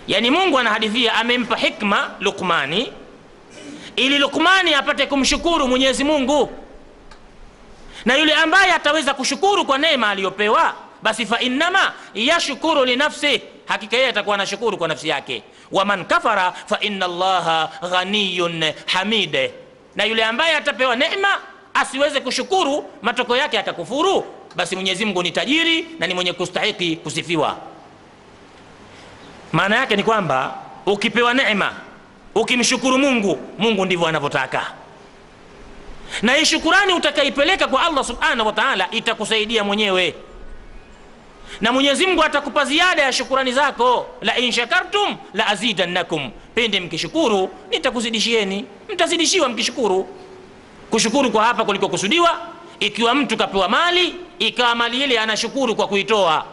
Yani Mungu anahadithia amempa hikma Luqmani ili Luqmani apate kumshukuru Mwenyezi Mungu, na yule ambaye ataweza kushukuru kwa neema aliyopewa basi fa innama yashkuru li nafsi, hakika yeye atakuwa anashukuru kwa nafsi yake. Wa man kafara fa inna Allaha ghaniyun hamid, na yule ambaye atapewa neema asiweze kushukuru, matokeo yake akakufuru, basi Mwenyezi Mungu ni tajiri na ni mwenye kustahiki kusifiwa. Maana yake ni kwamba ukipewa neema ukimshukuru Mungu, Mungu ndivyo anavyotaka, na hii shukrani utakaipeleka kwa Allah subhanahu wa ta'ala itakusaidia mwenyewe, na Mwenyezi Mungu atakupa ziada ya shukrani zako. La in shakartum la azidannakum, pende mkishukuru nitakuzidishieni. Mtazidishiwa mkishukuru. Kushukuru kwa hapa kuliko kusudiwa, ikiwa mtu kapewa mali ikawa mali ile anashukuru kwa kuitoa,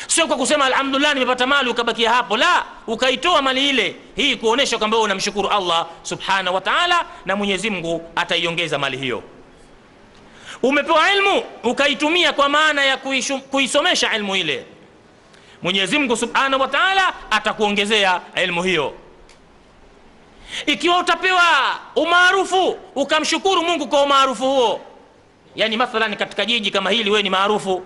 sio kwa kusema alhamdulillah nimepata mali ukabakia hapo, la, ukaitoa mali ile, hii kuonesha kwamba wewe unamshukuru Allah subhanahu wa ta'ala, na Mwenyezi Mungu ataiongeza mali hiyo. Umepewa ilmu ukaitumia kwa maana ya kuisomesha ilmu ile, Mwenyezi Mungu subhanahu wa ta'ala atakuongezea ilmu hiyo. Ikiwa utapewa umaarufu ukamshukuru Mungu kwa umaarufu huo, yani mathalan katika jiji kama hili wewe ni maarufu,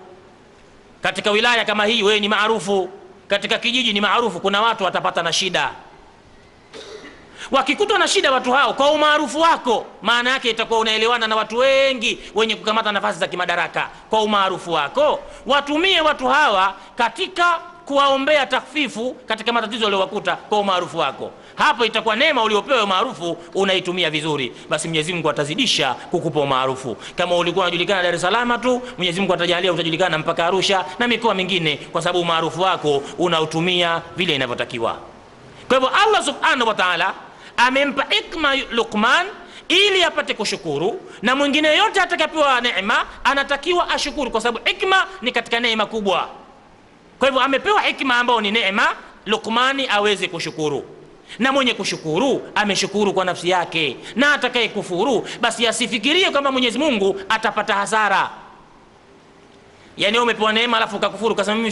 katika wilaya kama hii wewe ni maarufu, katika kijiji ni maarufu, kuna watu watapata na shida. Wakikutwa na shida watu hao kwa umaarufu wako, maana yake itakuwa unaelewana na watu wengi wenye kukamata nafasi za kimadaraka. Kwa umaarufu wako watumie watu hawa katika kuwaombea takfifu katika matatizo yaliyowakuta kwa umaarufu wako. Hapo itakuwa neema uliopewa umaarufu unaitumia vizuri, basi Mwenyezi Mungu atazidisha kukupa umaarufu. Kama ulikuwa unajulikana Dar es Salaam tu, Mwenyezi Mungu atajalia utajulikana mpaka Arusha na mikoa mingine, kwa sababu umaarufu wako unautumia vile inavyotakiwa. Kwa hivyo Allah subhanahu wa ta'ala amempa hikma Luqman ili apate kushukuru, na mwingine yote atakapewa neema anatakiwa ashukuru, kwa sababu hikma ni katika neema kubwa. Kwa hivyo amepewa hikma ambayo ni neema, Luqmani aweze kushukuru, na mwenye kushukuru ameshukuru kwa nafsi yake, na atakaye kufuru basi asifikirie kwamba Mwenyezi Mungu atapata hasara. Yani umepewa neema alafu ukakufuru kasema mimi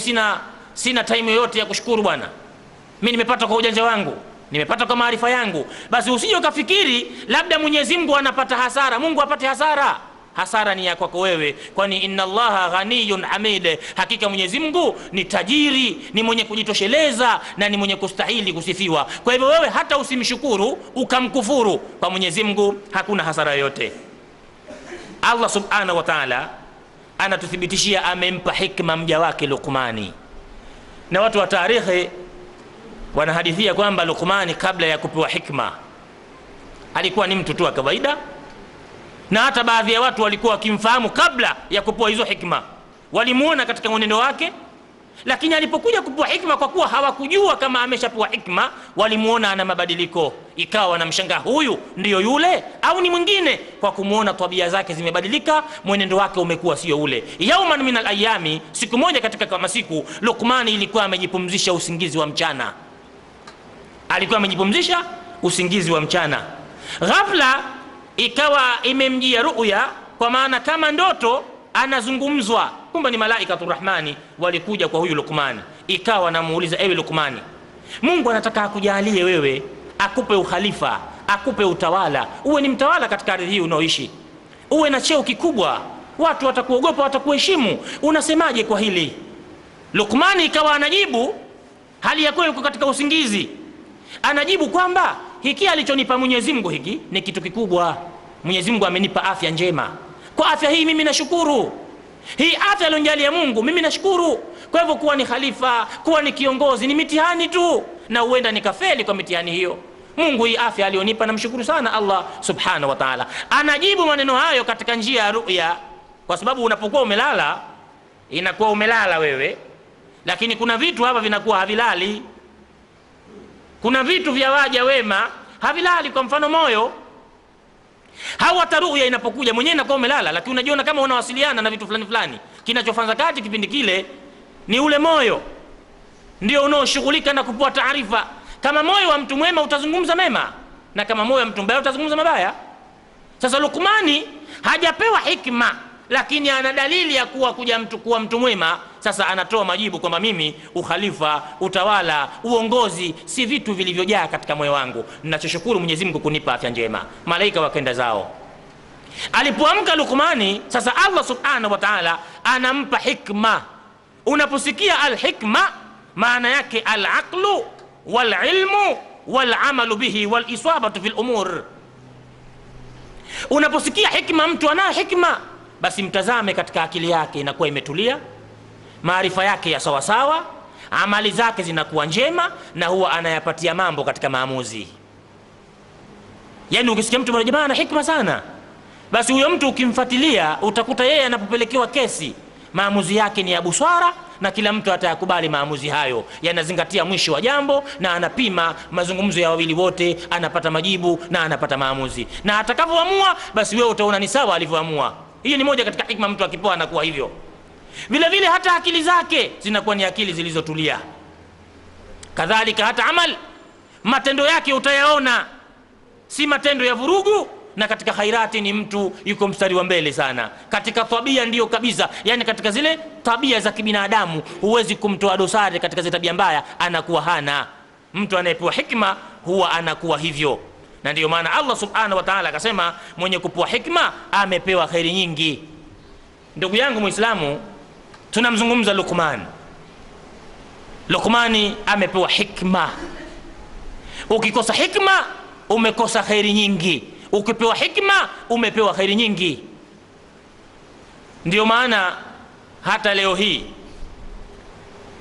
sina time yoyote ya kushukuru bwana, mimi nimepata kwa ujanja wangu, nimepata kwa maarifa yangu, basi usije ukafikiri labda Mwenyezi Mungu anapata hasara. Mungu apate hasara? Hasara ni ya kwako wewe, kwani inna Allaha ghaniyun hamid, hakika Mwenyezi Mungu ni tajiri, ni mwenye kujitosheleza na ni mwenye kustahili kusifiwa. Kwa hivyo wewe hata usimshukuru ukamkufuru, kwa Mwenyezi Mungu hakuna hasara yoyote. Allah subhanahu wa ta'ala anatuthibitishia amempa hikma mja wake Luqmani, na watu wa tarikhi wanahadithia kwamba Luqmani kabla ya kupewa hikma alikuwa ni mtu tu wa kawaida, na hata baadhi ya watu walikuwa wakimfahamu kabla ya kupewa hizo hikma, walimuona katika mwenendo wake, lakini alipokuja kupewa hikma, kwa kuwa hawakujua kama ameshapewa hikma, walimuona ana mabadiliko, ikawa wanamshangaa huyu ndiyo yule au ni mwingine, kwa kumuona tabia zake zimebadilika, mwenendo wake umekuwa sio ule. Yauman min al-ayami, siku moja katika kama siku, Luqmani ilikuwa amejipumzisha usingizi wa mchana, alikuwa amejipumzisha usingizi wa mchana. Ghafla ikawa imemjia ru'ya, kwa maana kama ndoto anazungumzwa, kumbe ni malaikatur rahmani walikuja kwa huyu Luqmani. Ikawa namuuliza, ewe Luqmani, Mungu anataka akujalie wewe, akupe ukhalifa, akupe utawala, uwe ni mtawala katika ardhi hii unaoishi, uwe na cheo kikubwa, watu watakuogopa, watakuheshimu, unasemaje kwa hili? Luqmani ikawa anajibu hali ya kuwa yuko katika usingizi, anajibu kwamba hiki alichonipa Mwenyezi Mungu hiki ni kitu kikubwa. Mwenyezi Mungu amenipa afya njema, kwa afya hii mimi nashukuru. Hii afya aliyonijalia Mungu mimi nashukuru. Kwa hivyo kuwa ni khalifa, kuwa ni kiongozi ni mitihani tu, na huenda nikafeli kwa mitihani hiyo. Mungu hii afya alionipa namshukuru sana Allah subhanahu wa ta'ala. Anajibu maneno hayo katika njia ya ru'ya, kwa sababu unapokuwa umelala inakuwa umelala wewe, lakini kuna vitu hapa vinakuwa havilali. Kuna vitu vya waja wema havilali, kwa mfano moyo. Hawa taruya inapokuja mwenyewe inakuwa umelala, lakini unajiona kama unawasiliana na vitu fulani fulani. Kinachofanya kati kipindi kile ni ule moyo, ndio unaoshughulika na kupoa taarifa. Kama moyo wa mtu mwema utazungumza mema, na kama moyo wa mtu mbaya utazungumza mabaya. Sasa Luqmani hajapewa hikma, lakini ana dalili ya kuwa mtu mwema sasa anatoa majibu kwamba mimi ukhalifa, utawala, uongozi si vitu vilivyojaa katika moyo wangu, ninachoshukuru Mwenyezi Mungu kunipa afya njema. Malaika wakaenda zao. Alipoamka Luqmani, sasa Allah subhanahu wa ta'ala anampa hikma. Unaposikia alhikma, maana yake alaqlu walilmu walamalu bihi walisabatu fil umur. Unaposikia hikma, mtu ana hikma, basi mtazame katika akili yake inakuwa imetulia, maarifa yake ya sawa sawa, amali zake zinakuwa njema, na huwa anayapatia mambo katika maamuzi. Yani ukisikia mtu jamaa ana hikma sana, basi huyo mtu ukimfuatilia utakuta yeye anapopelekewa kesi, maamuzi yake ni ya busara, na kila mtu atayakubali maamuzi hayo, yanazingatia mwisho wa jambo, na anapima mazungumzo ya wawili wote, anapata majibu na anapata maamuzi, na atakavyoamua basi wewe utaona ni sawa alivyoamua. Hii ni moja katika hikma, mtu akipoa anakuwa hivyo. Vile vile hata akili zake zinakuwa ni akili zilizotulia. Kadhalika hata amal, matendo yake utayaona si matendo ya vurugu, na katika khairati ni mtu yuko mstari wa mbele sana. Katika tabia ndiyo kabisa, yani katika zile tabia za kibinadamu huwezi kumtoa dosari katika zile tabia mbaya, anakuwa hana. Mtu anayepewa hikma huwa anakuwa hivyo, na ndiyo maana Allah subhanahu wa ta'ala akasema mwenye kupewa hikma amepewa khairi nyingi. Ndugu yangu Muislamu, tunamzungumza Luqman. Luqmani amepewa hikma. Ukikosa hikma umekosa khairi nyingi, ukipewa hikma umepewa khairi nyingi. Ndiyo maana hata leo hii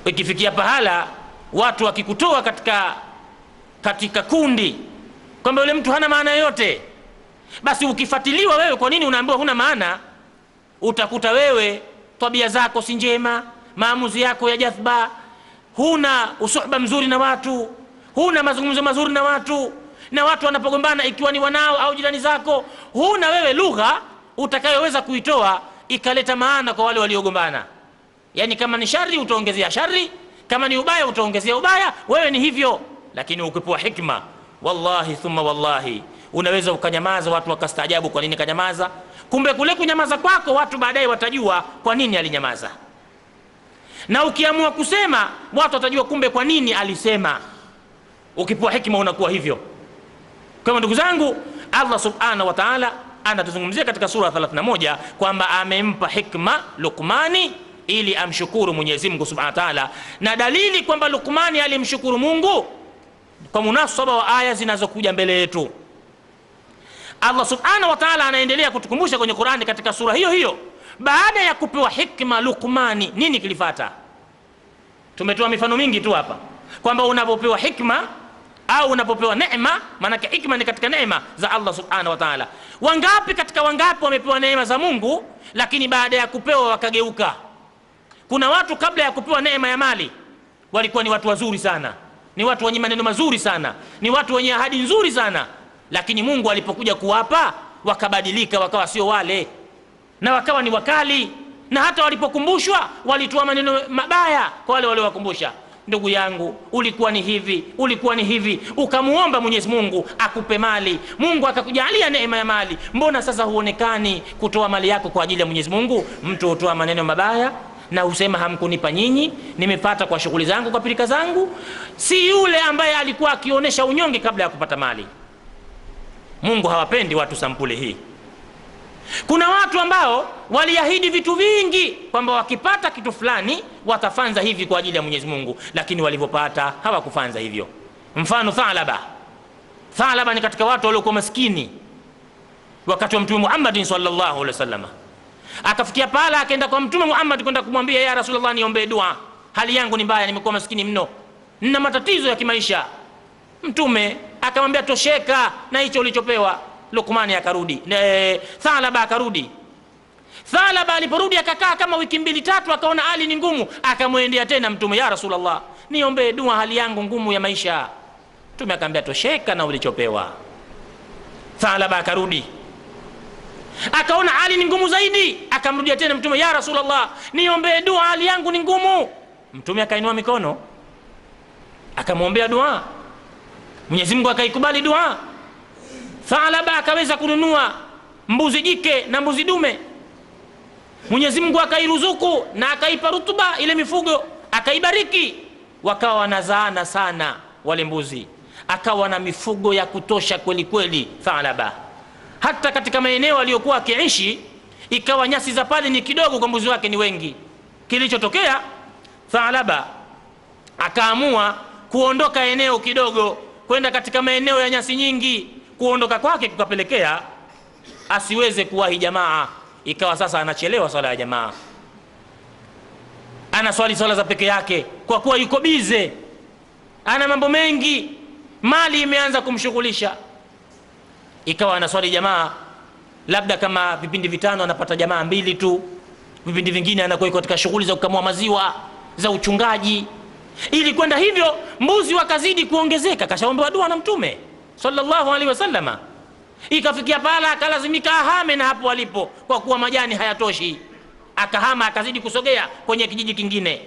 ikifikia pahala watu wakikutoa katika kundi kwamba yule mtu hana maana yote, basi ukifuatiliwa wewe kwa nini unaambiwa huna maana, utakuta wewe tabia zako si njema, maamuzi yako ya jadhba, huna usuhba mzuri na watu, huna mazungumzo mazuri na watu, na watu wanapogombana ikiwa ni wanao au jirani zako, huna wewe lugha utakayoweza kuitoa ikaleta maana kwa wale waliogombana. Yani kama ni shari utaongezea shari, kama ni ubaya utaongezea ubaya, wewe ni hivyo. Lakini ukipewa hikma, wallahi thumma wallahi, unaweza ukanyamaza, watu wakastaajabu kwa nini kanyamaza. Kumbe kule kunyamaza kwako watu baadaye watajua kwa nini alinyamaza, na ukiamua kusema watu watajua kumbe kwa nini alisema. Ukipewa hikma unakuwa hivyo. Kwa ndugu zangu, Allah subhanahu wa ta'ala anatuzungumzia katika sura 31 kwamba amempa hikma Luqmani ili amshukuru Mwenyezi Mungu subhanahu wa ta'ala, na dalili kwamba Luqmani alimshukuru Mungu kwa munasaba wa aya zinazokuja mbele yetu. Allah subhanahu wa ta'ala anaendelea kutukumbusha kwenye Qur'ani katika sura hiyo hiyo, baada ya kupewa hikma Luqmani nini kilifata. Tumetoa mifano mingi tu hapa kwamba unapopewa hikma au unapopewa neema, maana hikma ni katika neema za Allah subhanahu wa ta'ala. Wangapi katika wangapi wamepewa neema za Mungu lakini baada ya kupewa wakageuka. Kuna watu kabla ya kupewa neema ya mali walikuwa ni watu wazuri sana, ni watu wenye maneno mazuri sana, ni watu wenye ahadi nzuri sana, lakini Mungu alipokuja kuwapa wakabadilika, wakawa sio wale, na wakawa ni wakali, na hata walipokumbushwa walitoa maneno mabaya kwa wale waliowakumbusha. Ndugu yangu, ulikuwa ni hivi, ulikuwa ni hivi, ukamuomba Mwenyezi Mungu akupe mali, Mungu akakujalia neema ya mali, mbona sasa huonekani kutoa mali yako kwa ajili ya Mwenyezi Mungu? Mtu hutoa maneno mabaya na usema hamkunipa nyinyi, nimepata kwa shughuli zangu, kwa pirika zangu. Si yule ambaye alikuwa akionyesha unyonge kabla ya kupata mali. Mungu hawapendi watu sampuli hii. Kuna watu ambao waliahidi vitu vingi kwamba wakipata kitu fulani watafanza hivi kwa ajili ya Mwenyezi Mungu, lakini walivyopata hawakufanza hivyo. Mfano Thalaba ni katika watu waliokuwa maskini wakati wa Mtume Muhammad sallallahu alaihi wasallam. Akafikia pala akaenda kwa Mtume Muhammad kwenda kumwambia, ya Rasulullah, niombe dua, hali yangu ni mbaya, nimekuwa maskini mno, nina matatizo ya kimaisha. Mtume akamwambia, tosheka na hicho ulichopewa. Luqmani akarudi, Thalaba akarudi. Thalaba aliporudi akakaa kama wiki 2-3, akaona hali ni ngumu, akamwendea tena Mtume, ya Rasulullah, niombe dua, hali yangu ngumu ya maisha. Mtume akamwambia, tosheka na ulichopewa. Thalaba akarudi, akaona hali ni ngumu zaidi, akamrudia tena Mtume, ya Rasulullah, niombe dua, hali yangu ni ngumu. Mtume akainua mikono akamwombea dua, Mwenyezi Mungu akaikubali dua. Thalaba akaweza kununua mbuzi jike na mbuzi dume, Mwenyezi Mungu akairuzuku na akaipa rutuba ile mifugo, akaibariki, wakawa wanazaana sana wale mbuzi, akawa na mifugo ya kutosha kweli kweli Thalaba. Hata katika maeneo aliyokuwa akiishi ikawa nyasi za pale ni kidogo kwa mbuzi wake ni wengi. Kilichotokea, Thalaba akaamua kuondoka eneo kidogo kwenda katika maeneo ya nyasi nyingi. Kuondoka kwake kukapelekea asiweze kuwahi jamaa, ikawa sasa anachelewa swala ya jamaa, ana swali swala za peke yake kwa kuwa yuko bize, ana mambo mengi, mali imeanza kumshughulisha. Ikawa ana swali jamaa labda kama vipindi vitano anapata jamaa 2 tu, vipindi vingine anakuwa katika shughuli za kukamua maziwa, za uchungaji. Ili kwenda hivyo mbuzi wakazidi kuongezeka, kashaombewa dua na Mtume sallallahu alaihi wasallama. Ikafikia pala akalazimika ahame na hapo alipo kwa kuwa majani hayatoshi, akahama akazidi kusogea kwenye kijiji kingine.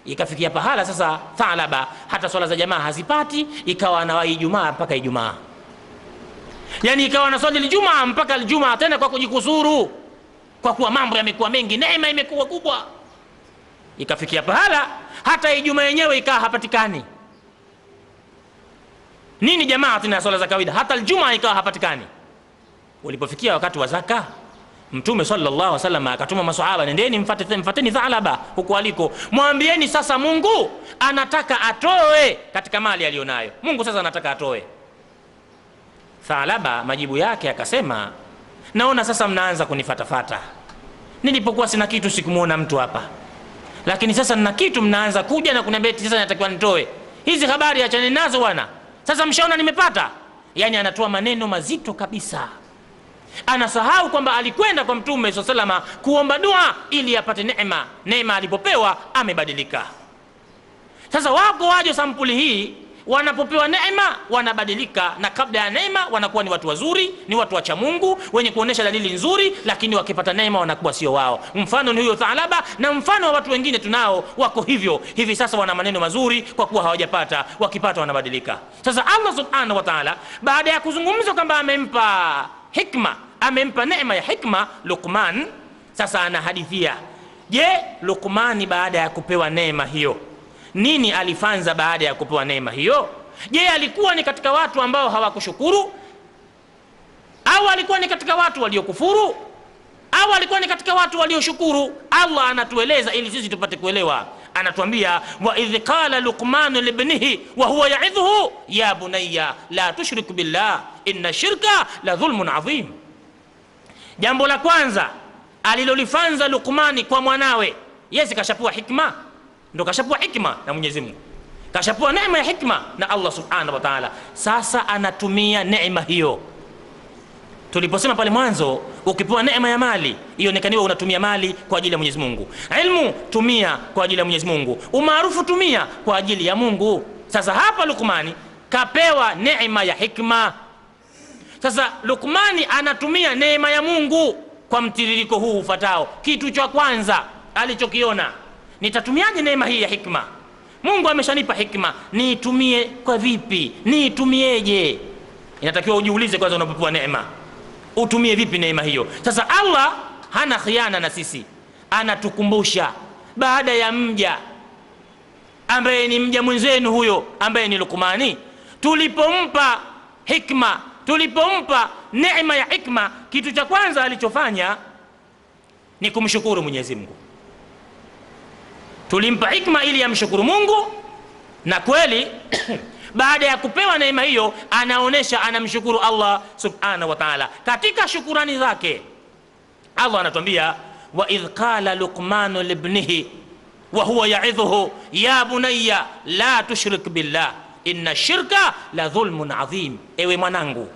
Ikafikia pahala sasa Thalaba hata swala za jamaa hazipati, ikawa anawahi Ijumaa mpaka Ijumaa, yani ikawa anaswali Ijumaa mpaka Ijumaa tena kwa kujikusuru, kwa kuwa mambo yamekuwa mengi, neema imekuwa kubwa. Ikafikia pahala hata Ijumaa yenyewe ikawa hapatikani. Nini jamaa tena swala za kawaida, hata Ijumaa ikawa hapatikani. Ulipofikia wakati wa zaka, Mtume sallallahu alaihi wasallam akatuma maswahaba, nendeni mfateni Thalaba huko aliko, mwambieni sasa Mungu anataka atoe katika mali alionayo. Mungu sasa anataka atoe. Thalaba majibu yake akasema, naona sasa mnaanza kunifatafata. Nilipokuwa sina kitu sikumuona mtu hapa, lakini sasa nina kitu, mnaanza kuja na kuniambia sasa natakiwa nitoe. Hizi habari achane nazo bwana, sasa mshaona nimepata. Yani anatoa maneno mazito kabisa, anasahau kwamba alikwenda kwa Mtume sallallahu alaihi wasallam kuomba dua ili apate neema. Neema alipopewa amebadilika. Sasa wako waje sampuli hii, wanapopewa neema wanabadilika, na kabla ya neema wanakuwa ni watu wazuri, ni watu wacha Mungu, wenye kuonesha dalili nzuri, lakini wakipata neema wanakuwa sio wao. Mfano ni huyo Thalaba, na mfano wa watu wengine tunao wako hivyo. Hivi sasa wana maneno mazuri kwa kuwa hawajapata, wakipata wanabadilika. Sasa Allah subhanahu wa ta'ala baada ya kuzungumza kwamba amempa hikma, amempa neema ya hikma Luqman, sasa anahadithia, je, Luqmani baada ya kupewa neema hiyo nini alifanza baada ya kupewa neema hiyo? Je, alikuwa ni katika watu ambao hawakushukuru, au alikuwa ni katika watu waliokufuru, au alikuwa ni katika watu walioshukuru? Allah anatueleza ili sisi tupate kuelewa. Anatuambia, wa idh qala Luqman libnihi wa huwa ya'idhuhu ya bunayya la tushrik billah inna shirka la dhulmun adhim. Jambo la kwanza alilolifanza Luqmani kwa mwanawe, yeye kashapua hikma, ndo kashapua hikma na Mwenyezi Mungu, kashapua neema ya hikma na Allah subhanahu wa ta'ala. Sasa anatumia neema hiyo. Tuliposema pale mwanzo, ukipewa neema ya mali ionekaniwe unatumia mali kwa ajili ya Mwenyezi Mungu. Ilmu tumia kwa ajili ya Mwenyezi Mungu, umaarufu tumia kwa ajili ya Mungu. Sasa hapa Luqmani kapewa neema ya hikma. Sasa Luqmani anatumia neema ya Mungu kwa mtiririko huu ufuatao. Kitu cha kwanza alichokiona, nitatumiaje neema hii ya hikma? Mungu ameshanipa hikma, niitumie kwa vipi? Niitumieje? Inatakiwa ujiulize kwanza, unapopewa neema utumie vipi neema hiyo? Sasa Allah hana khiana na sisi, anatukumbusha baada ya mja ambaye ni mja mwenzenu huyo ambaye ni Luqmani, tulipompa hikma, tulipompa neema ya hikma, kitu cha kwanza alichofanya ni kumshukuru Mwenyezi Mungu. Tulimpa hikma ili amshukuru Mungu, na kweli baada ya kupewa neema hiyo anaonesha anamshukuru Allah subhanahu wa ta'ala. Katika shukurani zake Allah anatuambia, wa idh qala Luqman libnihi wa huwa ya'idhuhu ya bunayya la tushrik billah inna shirka la dhulmun adhim. Ewe mwanangu,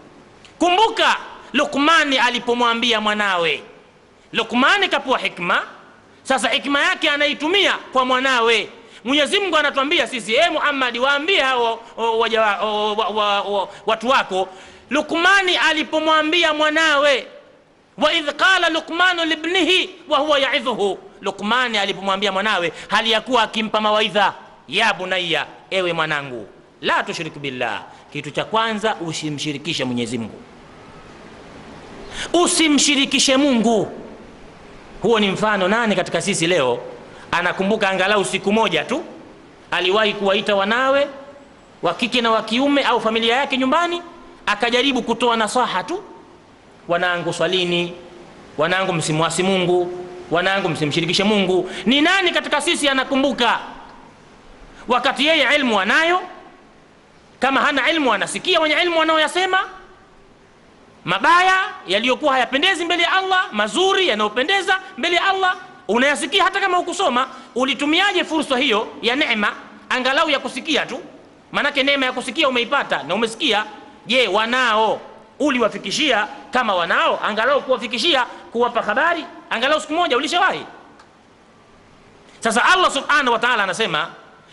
kumbuka Luqmani alipomwambia mwanawe. Luqmani kapewa hikma, sasa hikma yake anaitumia kwa mwanawe. Mwenyezi Mungu anatuambia sisi, Muhammad, waambie hao watu wako, Luqmani alipomwambia mwanawe, wa idh qala Luqman libnihi wa huwa ya'idhuhu, Luqmani alipomwambia mwanawe hali ya kuwa akimpa mawaidha, ya bunayya, ewe mwanangu, la tushrik billah. Kitu cha kwanza, usimshirikishe Mwenyezi Mungu, usimshirikishe Mungu. Huo ni mfano. Nani katika sisi leo anakumbuka angalau siku moja tu aliwahi kuwaita wanawe wa kike na wa kiume au familia yake nyumbani, akajaribu kutoa nasaha tu, wanangu swalini, wanangu msimwasi Mungu, wanangu msimshirikishe Mungu? Ni nani katika sisi anakumbuka? Wakati yeye ilmu anayo, kama hana ilmu anasikia wenye ilmu wanaoyasema mabaya yaliyokuwa hayapendezi mbele ya Allah, mazuri yanayopendeza mbele ya Allah unayasikia hata kama hukusoma. Ulitumiaje fursa hiyo ya neema angalau ya kusikia tu? Manake neema ya kusikia umeipata na umesikia. Je, wanao uliwafikishia? Kama wanao, angalau kuwafikishia, kuwapa habari angalau siku moja ulishawahi? Sasa Allah subhanahu wa ta'ala anasema,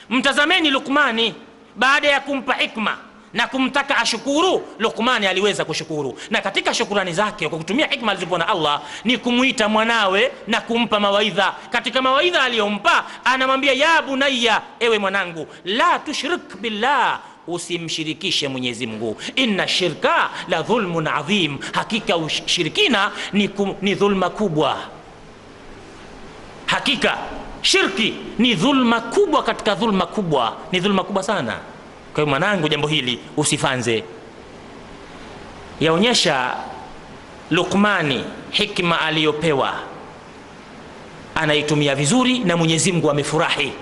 mtazameni Luqmani baada ya kumpa hikma na kumtaka ashukuru. Luqmani aliweza kushukuru, na katika shukrani zake kwa kutumia hikma alizopewa na Allah ni kumuita mwanawe na kumpa mawaidha. Katika mawaidha aliyompa anamwambia, ya bunayya, ewe mwanangu, la tushrik billah, usimshirikishe Mwenyezi Mungu, inna shirka la dhulmun adhim, hakika ushirikina ni dhulma kubwa. Hakika shirki ni dhulma kubwa, katika dhulma kubwa, ni dhulma kubwa sana. Kwa hiyo mwanangu, jambo hili usifanze. Yaonyesha Luqmani hikma aliyopewa anaitumia vizuri, na Mwenyezi Mungu amefurahi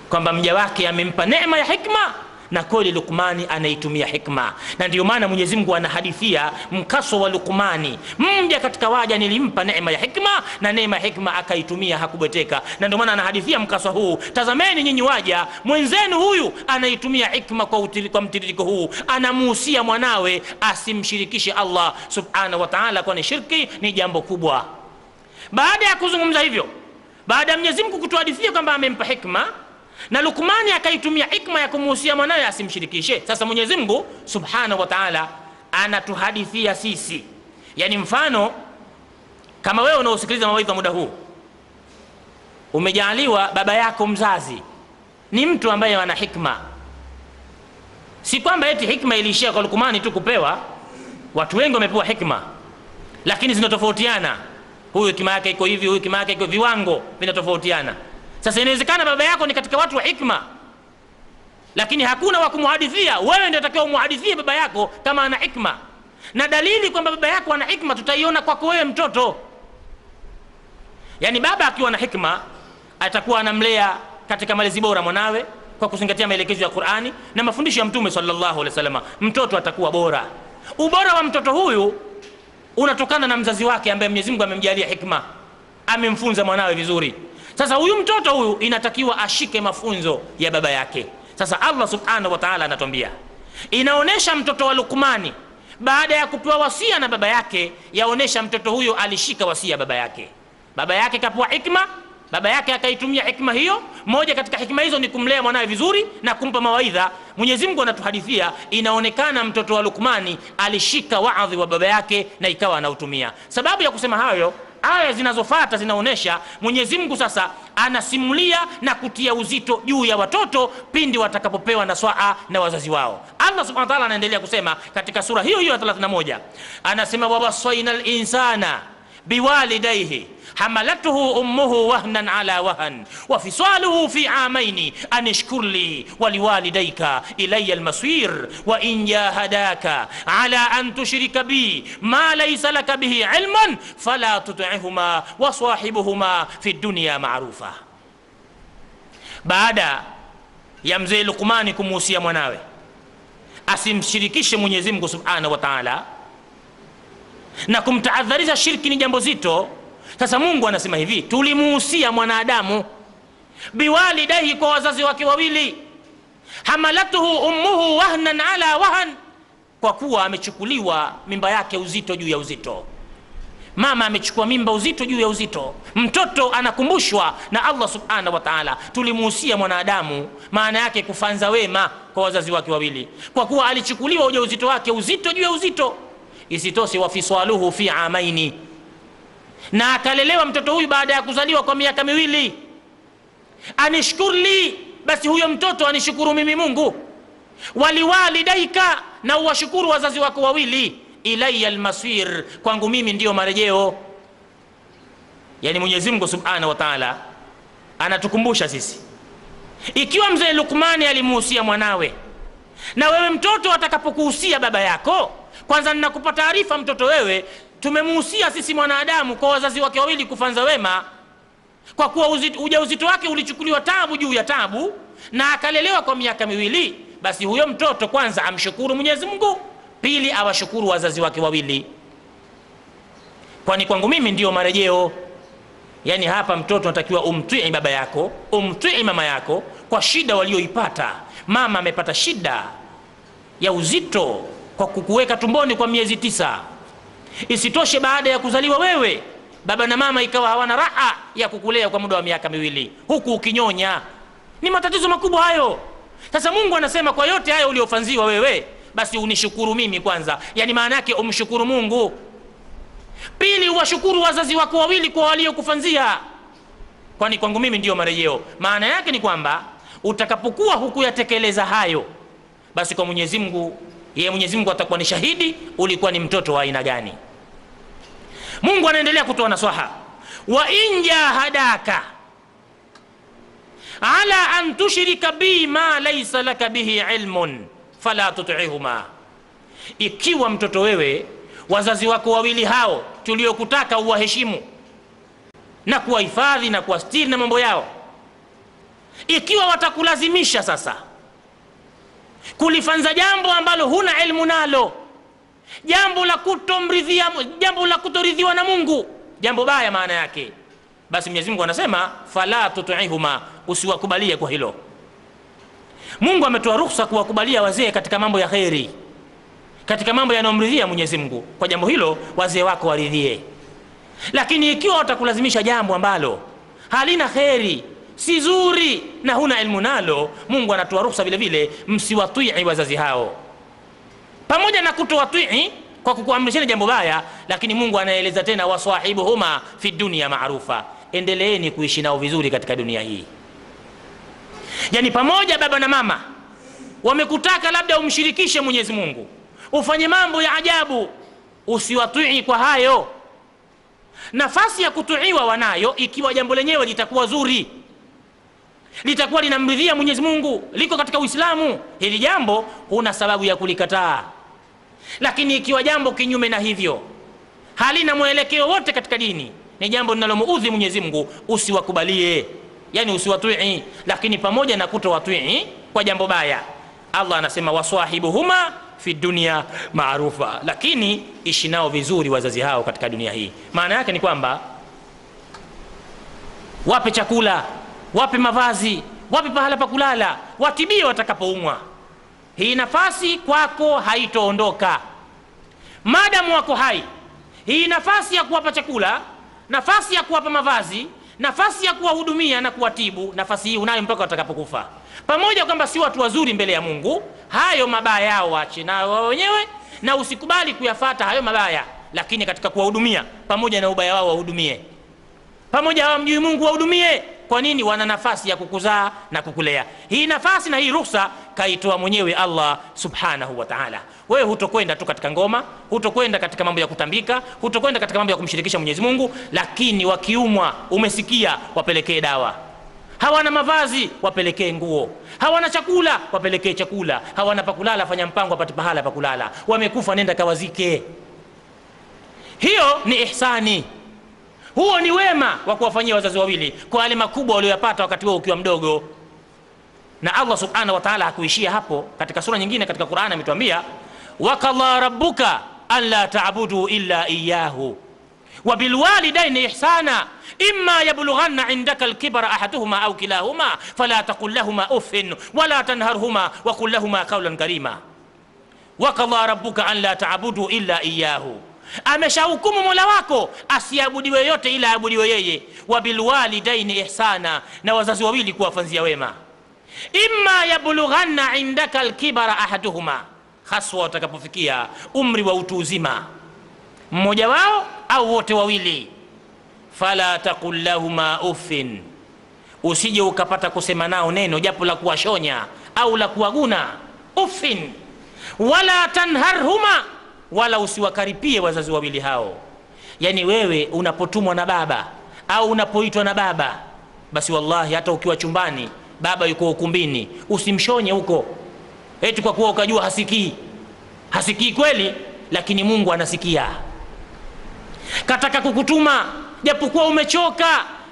kwamba mja wake amempa neema ya hikma, na kweli Luqmani anaitumia hikma. Na ndio maana Mwenyezi Mungu anahadithia mkaso wa Luqmani, mja katika waja nilimpa neema ya hikma, na neema ya hikma akaitumia, hakubweteka. Na ndio maana anahadithia mkaso huu, tazameni nyinyi waja, mwenzenu huyu anaitumia hikma kwa mtiririko huu, anamuhusia mwanawe asimshirikishe Allah subhanahu wa ta'ala, kwani shirki ni jambo kubwa. Baada ya kuzungumza hivyo, baada ya Mwenyezi Mungu kutuhadithia kwamba amempa hikma na Luqmani akaitumia hikma ya kumuhusia mwanawe asimshirikishe, sasa Mwenyezi Mungu subhanahu wa ta'ala anatuhadithia sisi. Yani mfano, kama wewe unaosikiliza mawaidha muda huu, umejaliwa baba yako mzazi ni mtu ambaye ana hikma. Si kwamba eti hikma iliishia kwa Luqmani tu kupewa, watu wengi wamepewa hikma, lakini zinatofautiana. Huyu hikma yake iko hivi, huyu hikma yake iko, viwango vinatofautiana. Sasa inawezekana baba yako ni katika watu wa hikma, lakini hakuna wa kumuhadithia. Wewe ndio unatakiwa umuhadithie baba yako kama ana hikma, na dalili kwamba baba yako ana hikma tutaiona kwako wewe mtoto. Yani baba akiwa na hikma atakuwa anamlea katika malezi bora mwanawe kwa kuzingatia maelekezo ya Qur'ani na mafundisho ya Mtume sallallahu alaihi wasallam. Mtoto atakuwa bora. Ubora wa mtoto huyu unatokana na mzazi wake ambaye Mwenyezi Mungu amemjalia hikma, amemfunza mwanawe vizuri. Sasa huyu mtoto huyu inatakiwa ashike mafunzo ya baba yake. Sasa Allah subhanahu wa ta'ala anatuambia, inaonesha mtoto wa Luqmani baada ya kupewa wasia na baba yake, yaonesha mtoto huyo alishika wasia baba yake. Baba yake kapewa hikma, baba yake akaitumia hikma hiyo. Moja katika hikma hizo ni kumlea mwanawe vizuri na kumpa mawaidha. Mwenyezi Mungu anatuhadithia, inaonekana mtoto wa Luqmani alishika waadhi wa baba yake na ikawa anautumia. Sababu ya kusema hayo, aya zinazofuata zinaonesha Mwenyezi Mungu sasa anasimulia na kutia uzito juu ya watoto pindi watakapopewa nasaha na wazazi wao. Allah subhanahu wa ta'ala anaendelea kusema katika sura hiyo hiyo ya 31, anasema, wawasainal insana biwalidayhi hamalatuhu ummuhu wahnan ala wahn wa fisaluhu fi amaini an ishkur li wa liwalidayka ilayya almasir wa in jahadaka ala an tushrika bi ma laysa laka bihi ilman fala tuti'huma wa sahibuhuma fi dunya ma'rufa. Baada ya mzee Luqmani kumuhusia mwanawe asimshirikishe Mwenyezi Mungu subhanahu wa ta'ala na kumtahadharisha shirki ni jambo zito, sasa Mungu anasema hivi, tulimuhusia mwanadamu biwalidayhi, kwa wazazi wake wawili, hamalatuhu ummuhu wahnan ala wahn, kwa kuwa amechukuliwa mimba yake uzito juu ya uzito. Mama amechukua mimba uzito juu ya uzito. Mtoto anakumbushwa na Allah subhanahu wa ta'ala, tulimuhusia mwanadamu, maana yake kufanza wema kwa wazazi wake wawili, kwa kuwa alichukuliwa ujauzito wake uzito juu ya uzito. Isitoshe, wa fisaluhu fi amaini, na akalelewa mtoto huyu baada ya kuzaliwa kwa miaka 2. Anishkurli, basi huyo mtoto anishukuru mimi Mungu. Waliwalidaika, na uwashukuru wazazi wako wawili. Ilayya almasir, kwangu mimi ndiyo marejeo. Yani Mwenyezi Mungu Subhanahu wa Ta'ala anatukumbusha sisi, ikiwa mzee Luqmani alimuhusia mwanawe, na wewe mtoto atakapokuhusia baba yako, kwanza ninakupa taarifa mtoto, wewe tumemuhusia sisi mwanadamu kwa wazazi wake wawili kufanza wema, kwa kuwa ujauzito wake ulichukuliwa tabu juu ya tabu na akalelewa kwa miaka miwili, basi huyo mtoto kwanza amshukuru Mwenyezi Mungu, pili awashukuru wazazi wake wawili, kwani kwangu mimi ndio marejeo. Yani hapa mtoto anatakiwa umtii baba yako, umtii mama yako kwa shida walioipata. Mama amepata shida ya uzito kwa kukuweka tumboni kwa miezi 9. Isitoshe baada ya kuzaliwa wewe, baba na mama ikawa hawana raha ya kukulea kwa muda wa miaka miwili huku ukinyonya. Ni matatizo makubwa hayo. Sasa Mungu anasema kwa yote hayo uliofanziwa wewe, basi unishukuru mimi kwanza. Yani maana yake umshukuru Mungu, pili uwashukuru wazazi wako wawili kwa waliokufanzia, kwani kwangu mimi ndio marejeo. Maana yake ni kwamba utakapokuwa hukuyatekeleza hayo, basi kwa Mwenyezi Mungu, yeye Mwenyezi Mungu atakuwa ni shahidi ulikuwa ni mtoto wa aina gani. Mungu anaendelea kutoa nasaha, wa in jahadaka ala an tushrika bi ma laysa laka bihi ilmun fala tuti'huma. Ikiwa mtoto wewe, wazazi wako wawili hao tuliokutaka uwaheshimu na kuwahifadhi na kuwastiri na mambo yao, ikiwa watakulazimisha sasa kulifanza jambo ambalo huna ilmu nalo, jambo la kutoridhiwa na Mungu, jambo baya maana yake, basi Mwenyezi Mungu anasema fala tuti'huma, usiwakubalie kwa hilo. Mungu ametoa ruhusa kuwakubalia wazee katika mambo ya khairi, katika mambo yanayomridhia Mwenyezi Mungu. Kwa jambo hilo wazee wako waridhie. Lakini ikiwa watakulazimisha jambo ambalo halina khairi, si zuri na huna ilmu nalo, Mungu anatoa ruhusa vile vile msiwatii wazazi hao. Pamoja na kutowatii kwa kukuamrisheni jambo baya, lakini Mungu anaeleza tena wasahibuhuma fi dunya ma'rufa, endeleeni kuishi nao vizuri katika dunia hii. Yani pamoja baba na mama wamekutaka labda umshirikishe Mwenyezi Mungu, ufanye mambo ya ajabu, usiwatii kwa hayo. Nafasi ya kutuiwa wanayo ikiwa jambo lenyewe litakuwa zuri, litakuwa linamridhia Mwenyezi Mungu, liko katika Uislamu, hili jambo huna sababu ya kulikataa. Lakini ikiwa jambo kinyume na hivyo, halina mwelekeo wote katika dini, ni jambo linalomuudhi Mwenyezi Mungu, usiwakubalie, yani usiwatii. Lakini pamoja na kutowatii kwa jambo baya, Allah anasema wasahibuhuma fi dunya maarufa, lakini ishi nao vizuri wazazi hao katika dunia hii. Maana yake ni kwamba wape chakula, wape mavazi, wape pahala pa kulala, watibie watakapoumwa. Hii nafasi kwako haitoondoka maadamu wako hai. Hii nafasi ya kuwapa chakula, nafasi ya kuwapa mavazi, nafasi ya kuwahudumia na kuwatibu, nafasi hii unayo mpaka watakapokufa. Pamoja kwamba si watu wazuri mbele ya Mungu, hayo mabaya yao waache nao wao wenyewe, na usikubali kuyafata hayo mabaya, lakini katika kuwahudumia pamoja na ubaya wao wahudumie. Pamoja hawamjui Mungu wahudumie. Kwa nini? Wana nafasi ya kukuzaa na kukulea. Hii nafasi na hii ruhusa kaitoa mwenyewe Allah Subhanahu wa Ta'ala. Wewe hutokwenda tu katika ngoma, hutokwenda katika mambo ya kutambika, hutokwenda katika mambo ya kumshirikisha Mwenyezi Mungu, lakini wakiumwa, umesikia, wapelekee dawa. Hawana mavazi, wapelekee nguo. Hawana chakula, wapelekee chakula. Hawana pakulala, fanya mpango wapate pahala pakulala. Wamekufa, nenda kawazike. Hiyo ni ihsani. Huo ni wema wa kuwafanyia wazazi wawili kwa wale makubwa walioyapata wakati wao ukiwa mdogo. Na Allah Subhanahu wa Ta'ala hakuishia hapo. Katika sura nyingine katika Qur'an ametuambia waqala rabbuka alla ta'budu illa iyyahu wa bil walidayni ihsana imma yablughanna 'indaka al-kibara ahaduhuma aw kilahuma fala taqul lahumā uffin wa la tanharhumā wa qul lahumā qawlan karīmā. Waqala rabbuka alla ta'budu illa iyyahu, ameshahukumu Mola wako asiabudiwe yote ila abudiwe yeye. Wa bil walidaini ihsana, na wazazi wawili kuwafanzia wema. Imma yablughanna indaka alkibara ahaduhuma, haswa watakapofikia umri wa utu uzima, mmoja wao au wote wawili. Fala taqul lahumā uffin, usije ukapata kusema nao neno japo la kuwashonya au la kuwaguna. Uffin wala tanharhuma, wala usiwakaripie wazazi wawili hao. Yani wewe unapotumwa na baba au unapoitwa na baba, basi wallahi hata ukiwa chumbani baba yuko ukumbini, usimshonye huko eti kwa kuwa ukajua hasikii. Hasikii kweli, lakini Mungu anasikia. Kataka kukutuma japokuwa umechoka,